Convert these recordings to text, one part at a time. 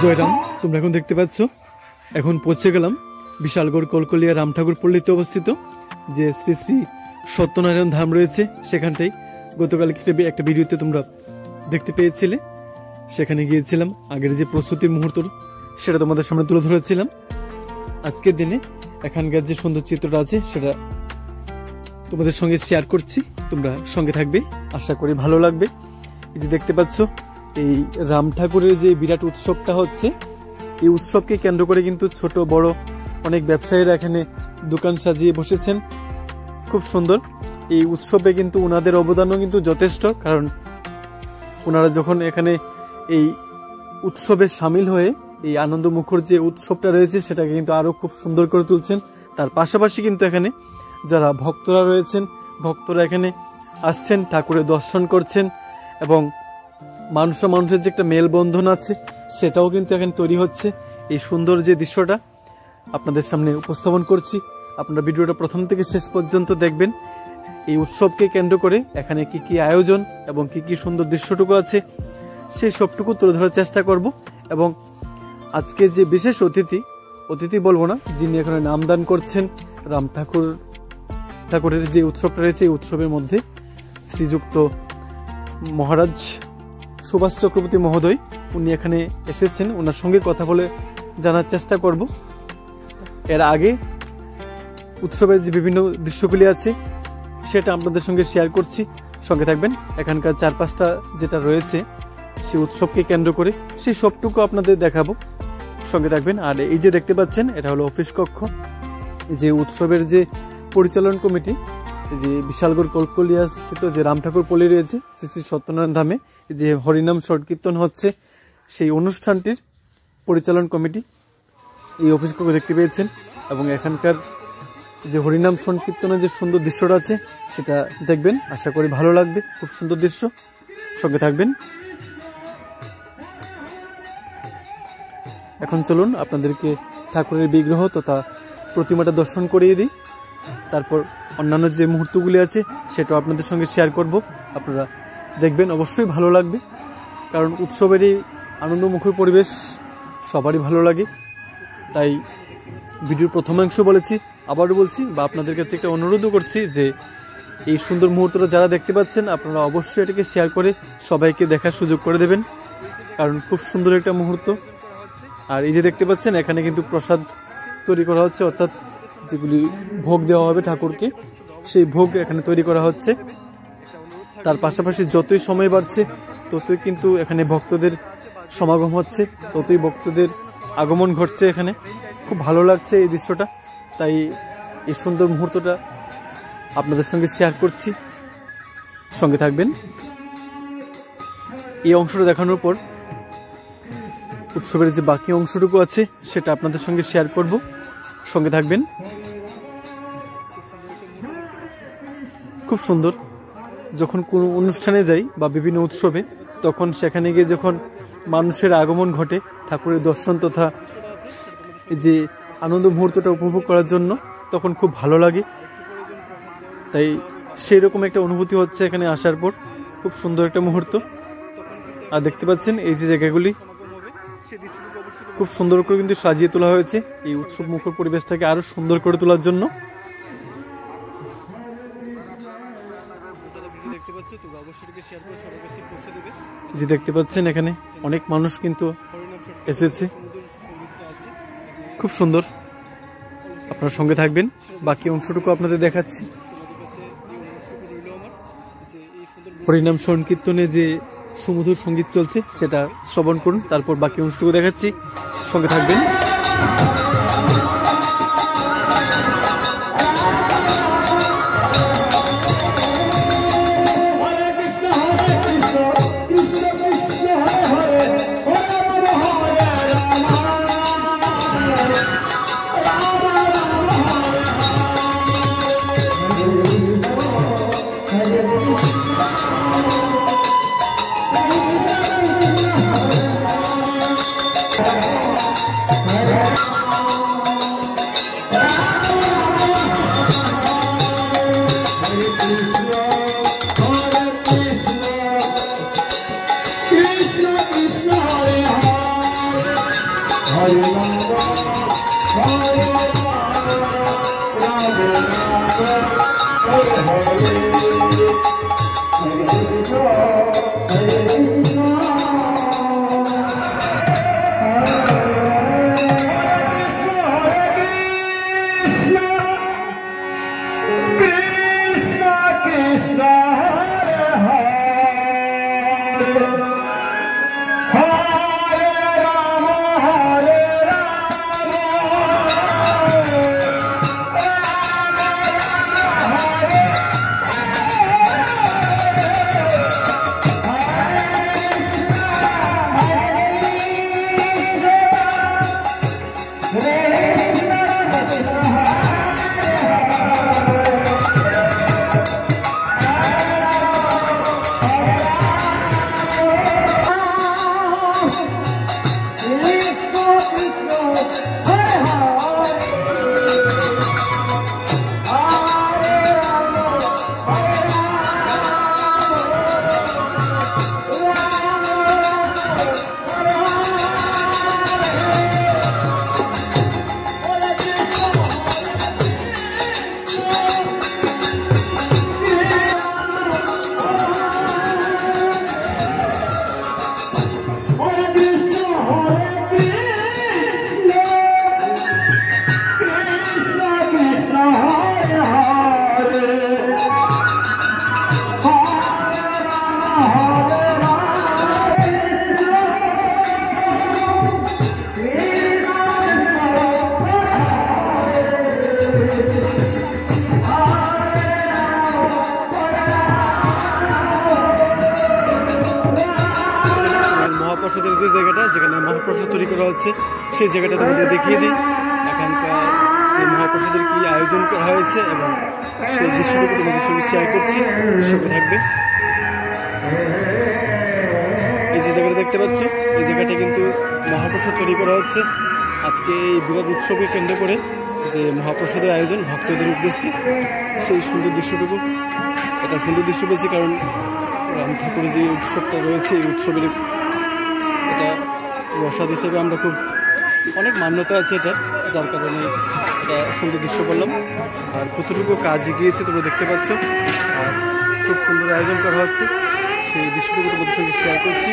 জয়রাম, তোমরা এখন দেখতে পাচ্ছ এখন পৌঁছে গেলাম বিশালগড় কলকলিয়া রাম ঠাকুর পল্লীতে অবস্থিত যে শ্রী শ্রী সত্যনারায়ণ ধাম রয়েছে সেখানটাই। গতকাল একটা ভিডিওতে তোমরা দেখতে পেয়েছিলে, সেখানে গিয়েছিলাম। আগের যে প্রস্তুতির মুহূর্ত সেটা তোমাদের সামনে তুলে ধরেছিলাম। আজকের দিনে এখানকার যে সুন্দর চিত্রটা আছে সেটা তোমাদের সঙ্গে শেয়ার করছি, তোমরা সঙ্গে থাকবে, আশা করি ভালো লাগবে। এই যে দেখতে পাচ্ছ এই রাম ঠাকুরের যে বিরাট উৎসবটা হচ্ছে, এই উৎসবকে কেন্দ্র করে কিন্তু ছোট বড় অনেক ব্যবসায়ীরা এখানে দোকান সাজিয়ে বসেছেন। খুব সুন্দর এই উৎসবে কিন্তু ওনাদের অবদানও কিন্তু যথেষ্ট, কারণ ওনারা যখন এখানে এই উৎসবে সামিল হয়ে এই আনন্দ মুখর যে উৎসবটা রয়েছে সেটাকে কিন্তু আরো খুব সুন্দর করে তুলছেন। তার পাশাপাশি কিন্তু এখানে যারা ভক্তরা রয়েছেন, ভক্তরা এখানে আসছেন, ঠাকুরের দর্শন করছেন এবং মানুষের যে একটা মেলবন্ধন আছে সেটাও কিন্তু এখানে তৈরি হচ্ছে। এই সুন্দর যে দৃশ্যটা আপনাদের সামনে উপস্থাপন করছি, আপনারা ভিডিওটা প্রথম থেকে শেষ পর্যন্ত দেখবেন। এই উৎসবকে কেন্দ্র করে এখানে কি কি আয়োজন এবং কি কি সুন্দর দৃশ্যটুকু আছে সেই সবটুকু তুলে ধরার চেষ্টা করব। এবং আজকে যে বিশেষ অতিথি বলবো না, যিনি এখানে নামদান করছেন রাম ঠাকুরের যে উৎসবটা রয়েছে, এই উৎসবের মধ্যে শ্রীযুক্ত মহারাজ সুভাষ চক্রবর্তী মহোদয় উনি এখানে এসেছেন। ওনার সঙ্গে কথা বলে জানার চেষ্টা করব। এর আগে উৎসবের যে বিভিন্ন দৃশ্যগুলি আছে সেটা আপনাদের সঙ্গে শেয়ার করছি, সঙ্গে থাকবেন। এখানকার চারপাশটা যেটা রয়েছে সেই উৎসবকে কেন্দ্র করে সেই সবটুকু আপনাদের দেখাবো, সঙ্গে থাকবেন। আর এই যে দেখতে পাচ্ছেন এটা হলো অফিস কক্ষ। যে উৎসবের যে পরিচালন কমিটি, যে বিশালগড় কলকলিয়া স্থিত যে রাম ঠাকুর পল্লী রয়েছে শ্রী শ্রী সত্যনারায়ণ ধামে যে হরিনাম সংকীর্তন হচ্ছে, সেই অনুষ্ঠানটির পরিচালন কমিটি এই অফিস কক্ষ দেখতে পেয়েছেন। এবং এখানকার যে হরিনাম সংকীর্তনের যে সুন্দর দৃশ্যটা আছে সেটা দেখবেন, আশা করি ভালো লাগবে। খুব সুন্দর দৃশ্য, সঙ্গে থাকবেন। এখন চলুন আপনাদেরকে ঠাকুরের বিগ্রহ তথা প্রতিমাটা দর্শন করিয়ে দিই, তারপর অন্যান্য যে মুহূর্তগুলি আছে সেটাও আপনাদের সঙ্গে শেয়ার করব। আপনারা দেখবেন, অবশ্যই ভালো লাগবে, কারণ উৎসবেরই আনন্দমুখর পরিবেশ সবারই ভালো লাগে। তাই ভিডিওর প্রথমাংশ বলেছি, আবারও বলছি বা আপনাদের কাছে একটা অনুরোধও করছি যে এই সুন্দর মুহূর্তটা যারা দেখতে পাচ্ছেন আপনারা অবশ্যই এটাকে শেয়ার করে সবাইকে দেখার সুযোগ করে দেবেন, কারণ খুব সুন্দর একটা মুহূর্ত। আর এই যে দেখতে পাচ্ছেন এখানে কিন্তু প্রসাদ তৈরি করা হচ্ছে, অর্থাৎ যেগুলি ভোগ দেওয়া হবে ঠাকুরকে, সেই ভোগ এখানে তৈরি করা হচ্ছে। তার পাশাপাশি যতই সময় বাড়ছে ততই কিন্তু এখানে ভক্তদের সমাগম হচ্ছে, ততই ভক্তদের আগমন ঘটছে এখানে। খুব ভালো লাগছে এই দৃশ্যটা, তাই এই সুন্দর মুহূর্তটা আপনাদের সঙ্গে শেয়ার করছি, সঙ্গে থাকবেন। এই অংশটা দেখানোর পর উৎসবের যে বাকি অংশটুকু আছে সেটা আপনাদের সঙ্গে শেয়ার করব, সঙ্গে থাকবেন। খুব সুন্দর, যখন কোনো অনুষ্ঠানে যাই বা বিভিন্ন উৎসবে, তখন সেখানে গিয়ে যখন মানুষের আগমন ঘটে ঠাকুরের দর্শন তথা যে আনন্দ মুহূর্তটা উপভোগ করার জন্য, তখন খুব ভালো লাগে। তাই সেই রকম একটা অনুভূতি হচ্ছে এখানে আসার পর। খুব সুন্দর একটা মুহূর্ত। আর দেখতে পাচ্ছেন এই যে জায়গাগুলি খুব সুন্দর করে কিন্তু সাজিয়ে তোলা হয়েছে এই উৎসব মুখর পরিবেশটাকে আরো সুন্দর করে তোলার জন্য। যে দেখতে পাচ্ছেন এখানে অনেক মানুষ কিন্তু এসেছে, খুব সুন্দর। আপনার সঙ্গে থাকবেন, বাকি অংশটুকু আপনাদের দেখাচ্ছি। হরিনাম সংকীর্তনে যে সুমধুর সঙ্গীত চলছে সেটা শ্রবণ করুন, তারপর বাকি অংশটুকু দেখাচ্ছি, সঙ্গে থাকবেন। মহাপ্রসাদের যে জায়গাটা যেখানে মহাপ্রসাদ তৈরি করা হচ্ছে সেই জায়গাটা তোমাদের দেখিয়ে দিই। এখানকার যে মহাপ্রসাদের কি আয়োজন করা হয়েছে এবং সেই দৃশ্যটুকু তোমাদের সঙ্গে শেয়ার করছি, সঙ্গে থাকবে। এই যে জায়গাটা দেখতে পাচ্ছ, এই জায়গাটা কিন্তু মহাপ্রসাদ তৈরি করা হচ্ছে। আজকে এই বিরাট উৎসবকে কেন্দ্র করে যে মহাপ্রসাদের আয়োজন ভক্তদের উদ্দেশ্যে, সেই সুন্দর দৃশ্যটুকু। এটা সুন্দর দৃশ্য বলছি কারণ রাম ঠাকুরের যে উৎসবটা রয়েছে, এই উৎসবের এটা প্রসাদ হিসেবে আমরা খুব অনেক মান্যতা আছে এটা, যার কারণে এটা সুন্দর দৃশ্য করলাম। আর কতটুকু কাজ এগিয়েছে তোমরা দেখতে পাচ্ছ, আর খুব সুন্দর আয়োজন করা হচ্ছে, সেই দৃশ্যটুকু তোমাদের সঙ্গে শেয়ার করছি।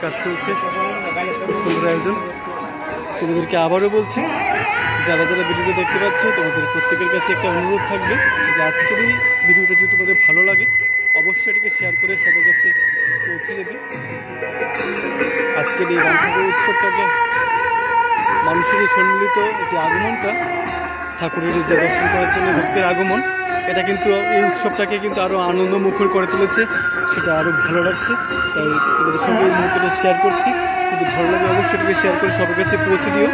কাজ চলছে, খুব সুন্দর আয়োজন। তোমাদেরকে আবারও বলছি, যারা যারা ভিডিওটা দেখতে পাচ্ছ তোমাদের প্রত্যেকের কাছে একটা অনুরোধ থাকবে যে আজকের এই ভিডিওটা যদি তোমাদের ভালো লাগে অবশ্যই এটিকে শেয়ার করে সবার কাছে পৌঁছে দেবে। আজকের এই রাম ঠাকুর উৎসবটাকে মানুষের এই সম্মিলিত যে আগমনটা, ঠাকুরের যে দর্শন করার জন্য ভক্তের আগমন, এটা কিন্তু এই উৎসবটাকে কিন্তু আরও আনন্দমুখর করে তুলেছে, সেটা আরও ভালো লাগছে। তাই তোমাদের সঙ্গে এই মুহূর্তটা শেয়ার করছি। যদি ভালো লাগে অবশ্যই এটাকে শেয়ার করে সবার কাছে পৌঁছে দিও।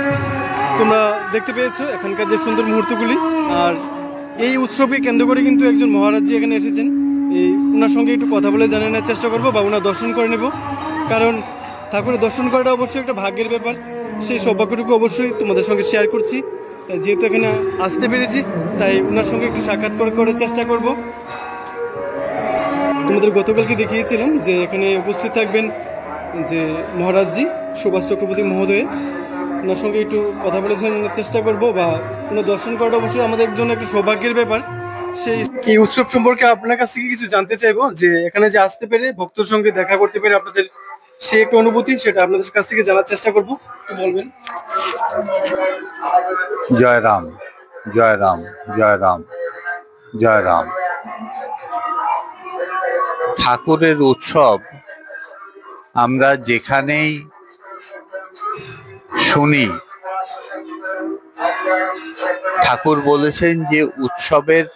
তোমরা দেখতে পেয়েছো এখানকার যে সুন্দর মুহূর্তগুলি। আর এই উৎসবকে কেন্দ্র করে কিন্তু একজন মহারাজজি এখানে এসেছেন। এই ওনার সঙ্গে একটু কথা বলে জানিয়ে নেওয়ার চেষ্টা করবো বা ওনার দর্শন করে নেব, কারণ ঠাকুরের দর্শন করাটা অবশ্যই একটা ভাগ্যের ব্যাপার। সেই সৌভাগ্যটুকু অবশ্যই তোমাদের সঙ্গে শেয়ার করছি। তাই যেহেতু এখানে আসতে পেরেছি, তাই ওনার সঙ্গে একটু সাক্ষাৎ করার চেষ্টা করব। তোমাদের গতকালকে দেখিয়েছিলাম যে এখানে উপস্থিত থাকবেন যে মহারাজজি সুভাষ চক্রবর্তী মহোদয়, ওনার সঙ্গে একটু কথা বলে জানানোর চেষ্টা করব বা ওনার দর্শন করাটা অবশ্যই আমাদের জন্য একটা সৌভাগ্যের ব্যাপার। সেই এই উৎসব সম্পর্কে আপনার কাছ থেকে কিছু জানতে চাইবো, যে এখানে যে আসতে পেরে ভক্তর সঙ্গে দেখা করতে পেরে আপনাদের সে একটা অনুভূতি, সেটা আপনাদের কাছ থেকে জানার চেষ্টা করবো। বলবেন। জয় রাম, জয় রাম, জয় রাম, জয় রাম। ঠাকুরের উৎসব আমরা যেখানেই শুনি, ঠাকুর বলেছেন যে উৎসবের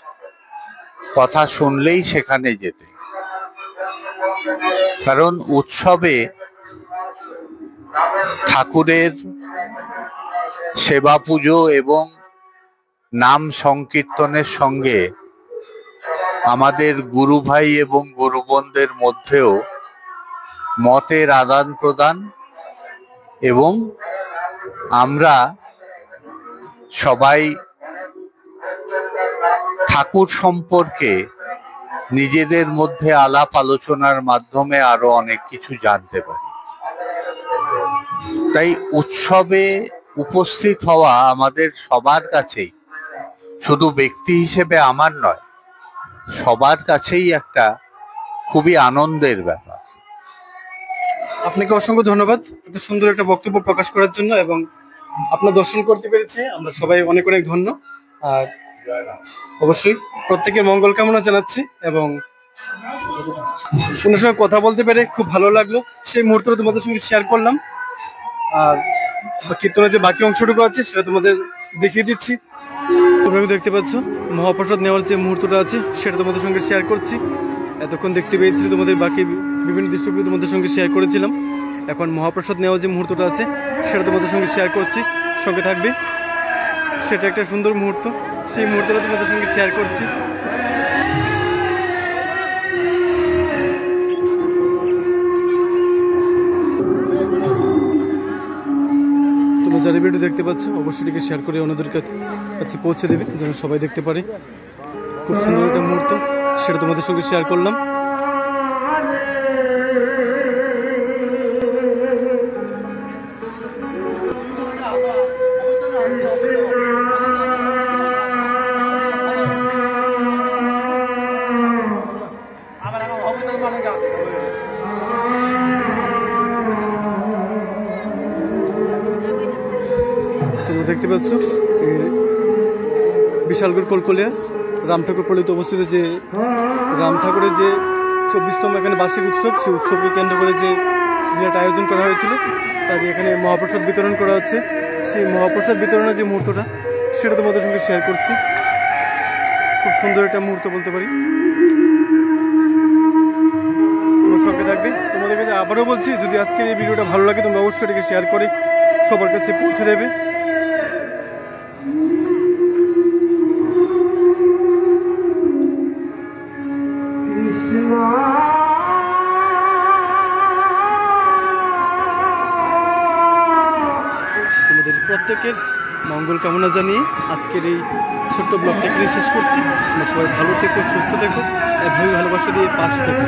কথা শুনলেই সেখানে যেতে, কারণ উৎসবে ঠাকুরের সেবা পুজো এবং নাম সংকীর্তনের সঙ্গে আমাদের গুরু ভাই এবং গুরু বোনদের মধ্যেও মতের আদান প্রদান, এবং আমরা সবাই ঠাকুর সম্পর্কে নিজেদের মধ্যে আলাপ আলোচনার মাধ্যমে আরো অনেক কিছু জানতে পারি। তাই উৎসবে উপস্থিত হওয়া আমাদের সবার কাছেই, শুধু ব্যক্তি হিসেবে আমার নয়, সবার কাছেই একটা খুবই আনন্দের ব্যাপার। আপনাকে অসংখ্য ধন্যবাদ এত সুন্দর একটা বক্তব্য প্রকাশ করার জন্য, এবং আপনার দর্শন করতে পেরেছি আমরা সবাই অনেক অনেক ধন্য। আর অবশ্যই প্রত্যেকের মঙ্গল কামনা জানাচ্ছি, এবং ওনার সঙ্গে কথা বলতে পেরে খুব ভালো লাগলো। সেই মুহূর্তটা তোমাদের সঙ্গে শেয়ার করলাম। আর কীর্তনের যে বাকি অংশটুকু আছে সেটা তোমাদের দেখিয়ে দিচ্ছি। তোমরা দেখতে পাচ্ছ মহাপ্রসাদ নেওয়ার যে মুহূর্তটা আছে সেটা তোমাদের সঙ্গে শেয়ার করছি। এতক্ষণ দেখতে পেয়েছি তোমাদের বাকি বিভিন্ন দৃশ্যগুলো তোমাদের সঙ্গে শেয়ার করেছিলাম। এখন মহাপ্রসাদ নেওয়ার যে মুহূর্তটা আছে সেটা তোমাদের সঙ্গে শেয়ার করছি, সঙ্গে থাকবে। সেটা একটা সুন্দর মুহূর্ত, সেই মুহূর্তটা তোমাদের সঙ্গে শেয়ার করছি। তোমরা যারা ভিডিও দেখতে পাচ্ছ অবশ্যই এটাকে শেয়ার করে অন্যদের কাছে পৌঁছে দেবে যেন সবাই দেখতে পারে। খুব সুন্দর একটা মুহূর্ত, সেটা তোমাদের সঙ্গে শেয়ার করলাম। তোমরা দেখতে পাচ্ছ বিশালগড় কলকলিয়া রাম ঠাকুর পল্লীতে অবস্থিত যে রাম ঠাকুরের যে 24তম এখানে বার্ষিক উৎসব, সেই উৎসবকে কেন্দ্র করে যে বিরাট আয়োজন করা হয়েছিল, তাকে এখানে মহাপ্রসাদ বিতরণ করা হচ্ছে। সেই মহাপ্রসাদ বিতরণের যে মুহূর্তটা সেটা তোমাদের সঙ্গে শেয়ার করছি। খুব সুন্দর একটা মুহূর্ত বলতে পারি। তোমার সঙ্গে থাকবে। তোমাদের কাছে আবারও বলছি, যদি আজকের এই ভিডিওটা ভালো লাগে তোমরা অবশ্যই এটাকে শেয়ার করে সবার কাছে পৌঁছে দেবে। তোমাদের প্রত্যেকের মঙ্গল কামনা জানিয়ে আজকের এই ছোট্ট ব্লগটা এখানে শেষ করছি। তোমরা সবাই ভালো থেকো, সুস্থ থেকো, এভাবে ভালোবাসা দিয়ে পাশে থেকো।